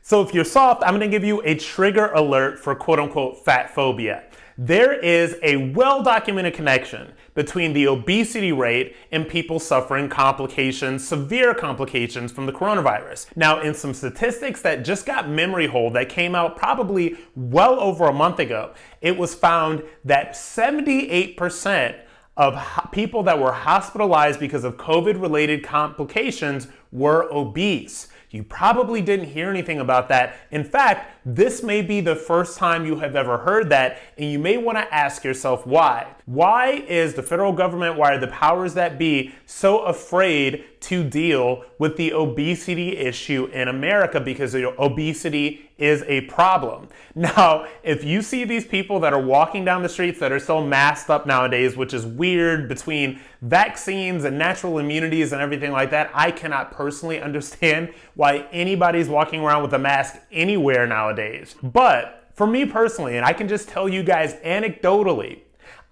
So if you're soft, I'm going to give you a trigger alert for quote unquote fat phobia. There is a well-documented connection between the obesity rate and people suffering complications, severe complications from the coronavirus. Now, in some statistics that just got memory hold that came out probably well over a month ago, it was found that 78% of people that were hospitalized because of COVID-related complications were obese. You probably didn't hear anything about that. In fact, this may be the first time you have ever heard that, and you may want to ask yourself why. Why is the federal government, why are the powers that be so afraid to deal with the obesity issue in America? Because obesity is a problem. Now, if you see these people that are walking down the streets that are so masked up nowadays, which is weird between vaccines and natural immunities and everything like that, I cannot personally understand why anybody's walking around with a mask anywhere nowadays. But for me personally, and I can just tell you guys anecdotally,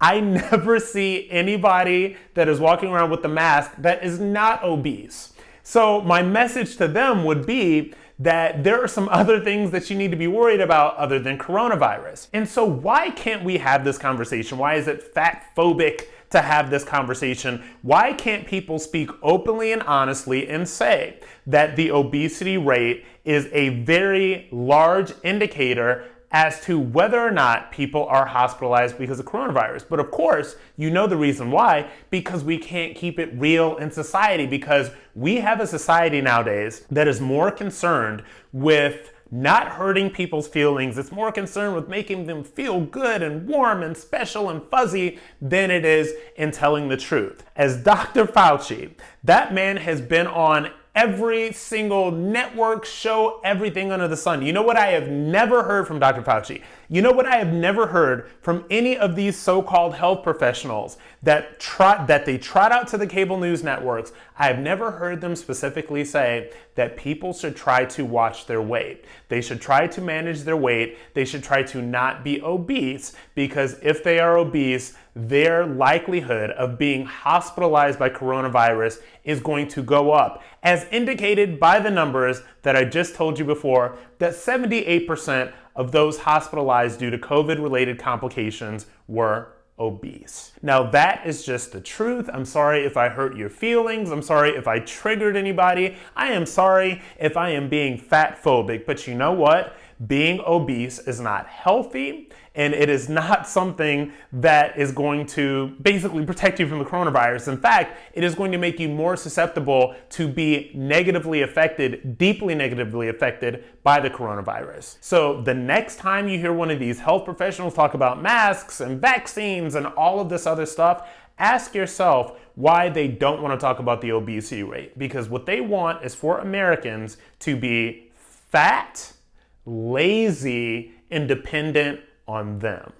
I never see anybody that is walking around with the mask that is not obese. So my message to them would be that there are some other things that you need to be worried about other than coronavirus. And so why can't we have this conversation? Why is it fat phobic to have this conversation? Why can't people speak openly and honestly and say that the obesity rate is a very large indicator as to whether or not people are hospitalized because of coronavirus? But of course, you know the reason why, because we can't keep it real in society, because we have a society nowadays that is more concerned with not hurting people's feelings. It's more concerned with making them feel good and warm and special and fuzzy than it is in telling the truth. As Dr. Fauci, that man has been on every single network show, everything under the sun. You know what I have never heard from Dr. Fauci? You know what I have never heard from any of these so-called health professionals that they trot out to the cable news networks? I have never heard them specifically say that people should try to watch their weight. They should try to manage their weight. They should try to not be obese, because if they are obese, their likelihood of being hospitalized by coronavirus is going to go up, as indicated by the numbers that I just told you before, that 78% of those hospitalized due to COVID-related complications were obese. Now that is just the truth. I'm sorry if I hurt your feelings. I'm sorry if I triggered anybody. I am sorry if I am being fat phobic, but you know what? Being obese is not healthy, and it is not something that is going to basically protect you from the coronavirus. In fact, it is going to make you more susceptible to be negatively affected, deeply negatively affected by the coronavirus. So the next time you hear one of these health professionals talk about masks and vaccines and all of this other stuff, ask yourself why they don't want to talk about the obesity rate. Because what they want is for Americans to be fat, lazy, and dependent on them.